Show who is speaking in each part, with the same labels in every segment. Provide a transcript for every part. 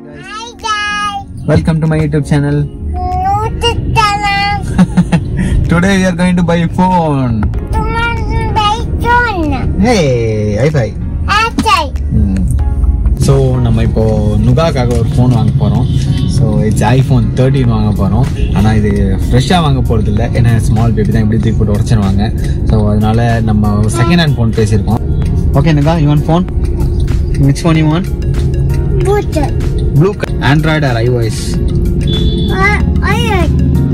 Speaker 1: Hi guys.
Speaker 2: Welcome to my YouTube channel. Today we are going to buy a phone. Hey, hi-fi. So நம்ம இப்போ நுகாக்காக ஒரு phone வாங்க போறோம். So it's iPhone 13 வாங்க போறோம். ஆனா இது ஃப்ரெஷ்ஷா வாங்க போறது இல்லை, ஏன்னா ஸ்மால் பேபி தான் இப்படி தூக்கி போட்டு உடச்சிருவாங்க. ஸோ அதனால நம்ம செகண்ட் ஹேண்ட் ஃபோன் பேசியிருக்கோம். Okay நுகா, you want phone? Which one you want? Blue. Android or iOS?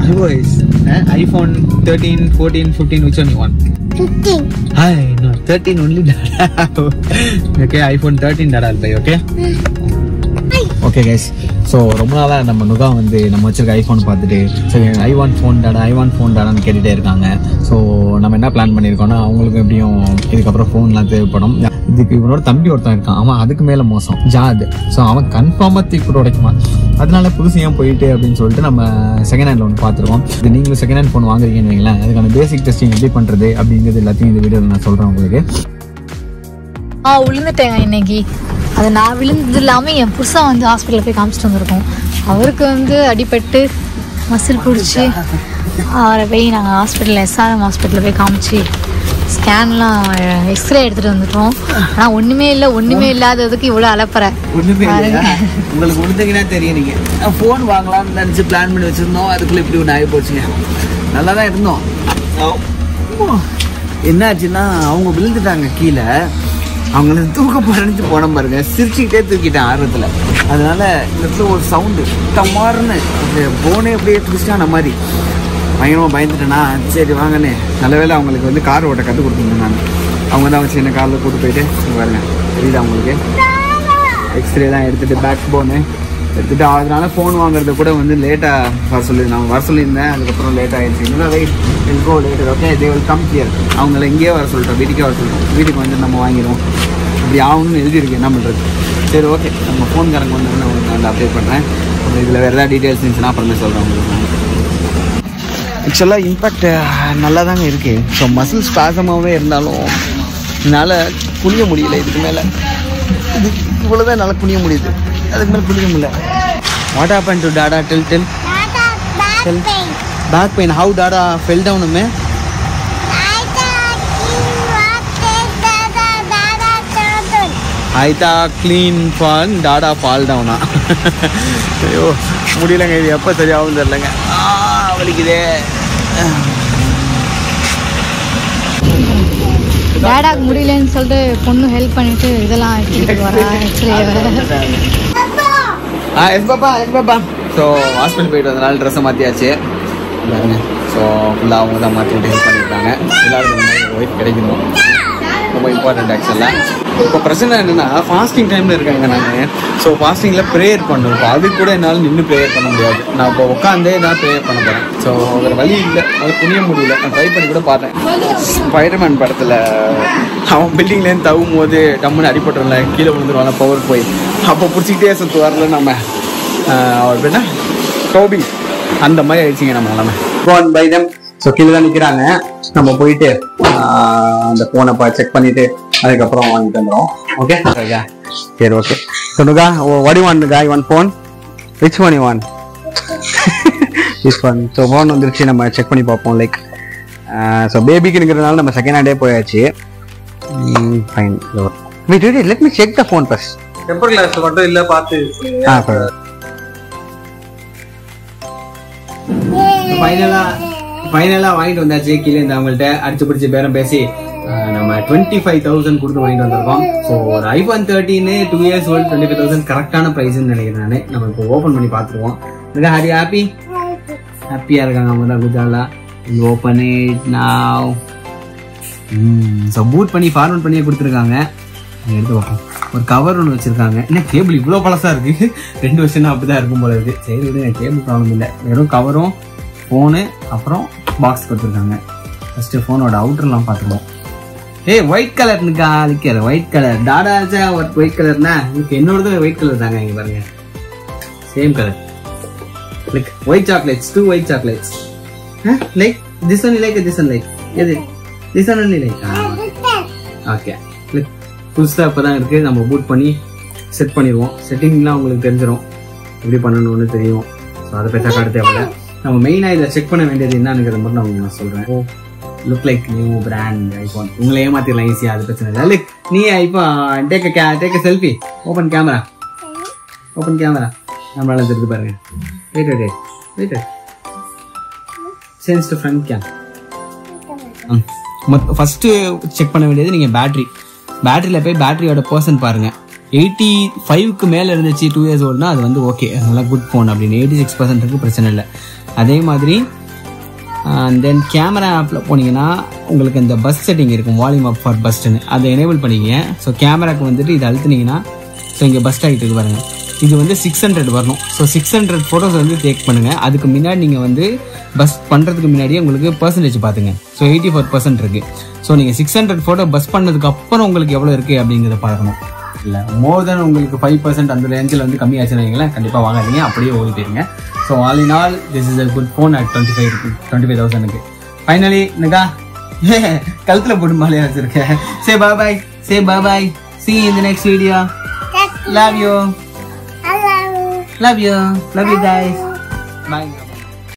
Speaker 2: iOS. iPhone 13, 14, 15. Which one you want?
Speaker 1: 15.
Speaker 2: Hi, no, 13 only. Okay, iPhone 13 that I'll buy. Okay. Okay guys. So ரொம்ப நாளாக நம்ம நுகா வந்து நம்ம வச்சிருக்க iPhone பார்த்துட்டு சரி Aiwan phone டாடான்னு கேட்டுகிட்டே இருக்காங்க. ஸோ நம்ம என்ன பிளான் பண்ணியிருக்கோம்னா, அவங்களுக்கு எப்படியும் இதுக்கப்புறம் ஃபோன்லாம் தேவைப்படும். இதுக்கு இவனோட தம்பி ஒருத்தன் இருக்கான், அவன் அதுக்கு மேலே மோசம் ஜாது. ஸோ அவன் கன்ஃபார்மாக தூக்கி உடைக்குவான். அதனால புதுசு ஏன் போயிட்டு அப்படின்னு சொல்லிட்டு நம்ம செகண்ட் ஹேண்டில் ஒன்று பார்த்துருக்கோம். இது நீங்களும் செகண்ட் ஹேண்ட் ஃபோன் வாங்குறீங்கன்னு வைங்களேன், அதுக்கான பேசிக் டெஸ்டிங் எப்படி பண்ணுறது அப்படிங்கிறது எல்லாத்தையும் இந்த வீடியோவில் நான் சொல்கிறேன் உங்களுக்கு.
Speaker 3: விழுந்துட்டேங்க இன்னைக்கு. அது நான் விழுந்தது இல்லாமல் என் புருஷன் வந்து ஹாஸ்பிட்டலில் போய் காமிச்சிட்டு வந்திருக்கோம். அவருக்கு வந்து அடிபட்டு மசில் பிடிச்சி அவரை போய் நாங்கள் ஹாஸ்பிட்டலில் SRM ஹாஸ்பிட்டலில் போய் காமிச்சு ஸ்கேன்லாம் எக்ஸ்ரே எடுத்துகிட்டு வந்துட்டோம். ஆனால் ஒன்றுமே இல்லாததுக்கு இவ்வளோ அலப்புறேன்.
Speaker 2: உங்களுக்கு கொடுத்தீங்கன்னா தெரியும், நீங்கள் ஃபோன் வாங்கலாம்னு நினச்சி பிளான் பண்ணி வச்சுருந்தோம், அதுக்குள்ளே இப்படி ஒன்று ஆகி போச்சுங்க. நல்லா தான் இருந்தோம். என்னாச்சுன்னா அவங்க விழுந்துட்டாங்க கீழே. அவங்க தூக்க போறேன்னு போன பாருங்க, சிரிச்சுக்கிட்டே தூக்கிட்டேன் ஆர்வத்தில். அதனால இந்த இடத்துல ஒரு சவுண்டு டமார்னு போனே அப்படியே ட்விஸ்டான மாதிரி பயங்கரமாக பயந்துட்டேன்னா. சரி வாங்கண்ணே, நல்ல வேலை அவங்களுக்கு வந்து கார் ஓட்ட கற்றுக் கொடுத்துருந்தேன் நான். அவங்க தான் வச்சு என்ன காரில் கூட்டு போயிட்டு பாருங்க, தெரியுது அவங்களுக்கு எக்ஸ்ரே தான் எடுத்துகிட்டு பேக் போனு எடுத்துகிட்டு. அதனால ஃபோன் வாங்குறது கூட வந்து லேட்டாக வர சொல்லியிருந்தேன். அதுக்கப்புறம் லேட் ஆகிடுச்சு. இன்னும் wait will go later. Okay, they will come here. அவங்கள இங்கேயே வர சொல்லிட்டோம், வீட்டுக்கே வர சொல்லிட்டோம். வீட்டுக்கு வந்து நம்ம வாங்கிடுவோம். இப்படி ஆகணும்னு எழுதியிருக்கு, என்ன பண்ணுறது. சரி ஓகே, நம்ம ஃபோன்காரங்க வந்து நான் வந்து அப்டேட் பண்ணுறேன். இதில் வேறு ஏதாவது டீட்டெயில்ஸ் இருந்துச்சுன்னா அப்புறமே சொல்கிறேன் உங்களுக்கு. ஆக்சுவலாக இம்பேக்ட் நல்லா தாங்க இருக்குது. ஸோ மசில் ஸ்பாசமாகவே இருந்தாலும் என்னால் குனிய முடியல. இதுக்கு மேலே இது இவ்வளோதான் என்னால் குனிய முடியுது, அதுக்கு மேலே குனிய முடியல. What happened to Dada? Tell. Back pain. How Dada fell down, man? I thought clean fun, Dada fall down. ஐயோ முடியலங்க, இது எப்போ சரியாகவும் தெரியலங்க. வலிக்குதே.
Speaker 3: டேடாக்கு முடியலன்னு சொல்லிட்டு பொண்ணு ஹெல்ப் பண்ணிட்டு இதெல்லாம் எடுத்துக்கிட்டு வரா.
Speaker 2: Yes papa. ஸோ ஹாஸ்பிட்டல் போயிட்டு வந்தனால ட்ரெஸ்ஸை மாற்றியாச்சு பாருங்க. ஸோ ஃபுல்லாக அவங்க தான் மாற்றி விட்டு ஹெல்ப் பண்ணியிருக்காங்க. எல்லாருக்கும் ஒய்ஃப் கிடைக்கணும், ரொம்ப இம்பார்ட்டன்ட் ஆக்சுவலாக. இப்போ பிரச்சனை என்னென்னா, ஃபாஸ்டிங் டைமில் இருக்காங்க நாங்கள். ஸோ ஃபாஸ்டிங்கில் ப்ரேயர் பண்ணுவோம். இப்போ அது கூட என்னால் நின்று ப்ரேயர் பண்ண முடியாது. நான் இப்போ உட்காந்தே தான் ப்ரேயர் பண்ண போகிறேன். ஸோ வேறு வழி இல்லை, அது புரிய முடியல. நான் ட்ரை பண்ணி கூட பார்த்தேன். ஸ்பைடர்மேன் படத்தில் அவன் பில்டிங்லேருந்து தவும் போது டம்முன்னு அடிபட்டுறல, கீழே விழுந்துருவாங்க பவர் போய், அப்போ பிடிச்சிக்கிட்டே சுற்று வரல நம்ம அவர் என்ன டோபி, அந்த மாதிரி ஆயிடுச்சிங்க நம்ம நிலமை. Phone by them. ஸோ கீழே தான் நிற்கிறாங்க. நம்ம போயிட்டு அந்த ஃபோனை செக் பண்ணிட்டு அதுக்கப்புறம் வாங்கிட்டு வந்துடும். ஓகே சரி okay. சொன்னுக்கா what do you want? guy one phone? which one you want? this one. So phone வந்துருச்சு, நம்ம செக் பண்ணி பார்ப்போம். லைக் ஸோ பேபிக்குங்கிறதுனால நம்ம செகண்ட் ஹேண்டே போயாச்சு. Fine. wait let me check the phone first.
Speaker 4: Temper glass மட்டும் இல்ல பார்த்து.
Speaker 2: ஃபைனலா வாங்கிட்டு வந்தாச்சு. கீழே இந்த அவங்கள்ட்ட அடிச்சு பிடிச்சி பேரம் பேசி நம்ம 25,000 கொடுத்து வாங்கிட்டு வந்திருக்கோம். ஸோ ஒரு iPhone 13 2 years old 25,000 கரெக்டான ப்ரைஸ்ன்னு நினைக்கிறேன் நான். நம்ம இப்போ ஓப்பன் பண்ணி பார்த்துருவோம். ஹரி ஹாப்பியா இருக்காங்க அவங்க தான். குஜாலா open it now. So boot பண்ணி ஃபார்வர்ட் பண்ணியே கொடுத்துருக்காங்க. எடுத்து பார்ப்போம். ஒரு கவர் ஒன்று வச்சிருக்காங்க. என்ன கேபிள் இவ்வளோ பழசா இருக்கு? 2 வருஷம் அப்படிதான் இருக்கும் போல இருக்கு. சரி விடுங்க, கேபிள் ப்ராப்ளம் இல்லை. வெறும் கவரும் ஃபோனு அப்புறம் பாக்ஸ் கொடுத்துருக்காங்க. ஃபர்ஸ்ட் ஃபோனோட அவுட்டர்லாம் பார்த்துருவோம். ஒயிட் கலர்னுக்கா அழிக்கிற ஒயிட் கலர். டாடா ஒயிட் கலர்னா என்னோடது ஒயிட் கலர் தாங்க. இங்க பாருங்க, same colour. Like white chocolates, 2 white chocolates. Like this one like this one like எது this one only like. Okay, புதுசாக இப்போ தான் இருக்குது. நம்ம பூட் பண்ணி செட் பண்ணிடுவோம். செட்டிங்லாம் உங்களுக்கு தெரிஞ்சிடும். எப்படி பண்ணணும்னு தெரியும். ஸோ அதை பெருசாக காட்ட தேவையில்ல. நம்ம மெயினாக இதில் செக் பண்ண வேண்டியது என்னங்கிறத மட்டும் நான் சொல்கிறேன். Look like new brand iPhone. உங்களை ஏமாத்திடலாம் ஈஸியாக, அது பிரச்சனை இல்லை. லைக் நீ இப்போ டேக் செல்ஃபி. ஓப்பன் கேமரா நம்மளால தெரிஞ்சு பாருங்க. Wait change to front cam. First check பண்ண வேண்டியது நீங்கள் பேட்டரியில் போய் பேட்டரியோட பர்சன்ட் பாருங்க. 85க்கு மேலே இருந்துச்சு 2 years ஓல்டுனா அது வந்து ஓகே, நல்லா குட் ஃபோன் அப்படின்னு. 86% இருக்கு, பிரச்சனை இல்லை. அதே மாதிரி தென் கேமரா ஆப்பில் போனீங்கன்னா உங்களுக்கு இந்த பஸ் செட்டிங் இருக்கும், வால்யூம் அப் ஃபார் பஸ்ட்னு, அதை எனேபிள் பண்ணிக்கங்க. ஸோ கேமராக்கு வந்துட்டு இதை அழுத்துனீங்கன்னா ஸோ இங்கே பஸ்ட் ஆகிட்டு இருக்கு பாருங்க. இது வந்து 600 வரணும். ஸோ 600 ஃபோட்டோஸ் வந்து டேக் பண்ணுங்கள். அதுக்கு முன்னாடி நீங்கள் வந்து பஸ் பண்ணுறதுக்கு முன்னாடியே உங்களுக்கு பர்சன்டேஜ் பார்த்துங்க. ஸோ 84% இருக்குது. ஸோ நீங்கள் 600 ஃபோட்டோ பஸ் பண்ணதுக்கு அப்புறம் உங்களுக்கு எவ்வளோ இருக்குது அப்படிங்கிறத பார்க்கணும். இல்லை மோர் தென் உங்களுக்கு 5% அந்த ரேஞ்சில் வந்து கம்மியாச்சுன்னா கண்டிப்பாக வாங்காதீங்க, அப்படியே ஓடி போயிருங்க. So all in all this is a good phone at 25,000. Finally nikah கழுத்தில் போட்டு மாலையாக வச்சுருக்கேன். சே பாய். See you in the next video. Love you. Love you guys. Bye.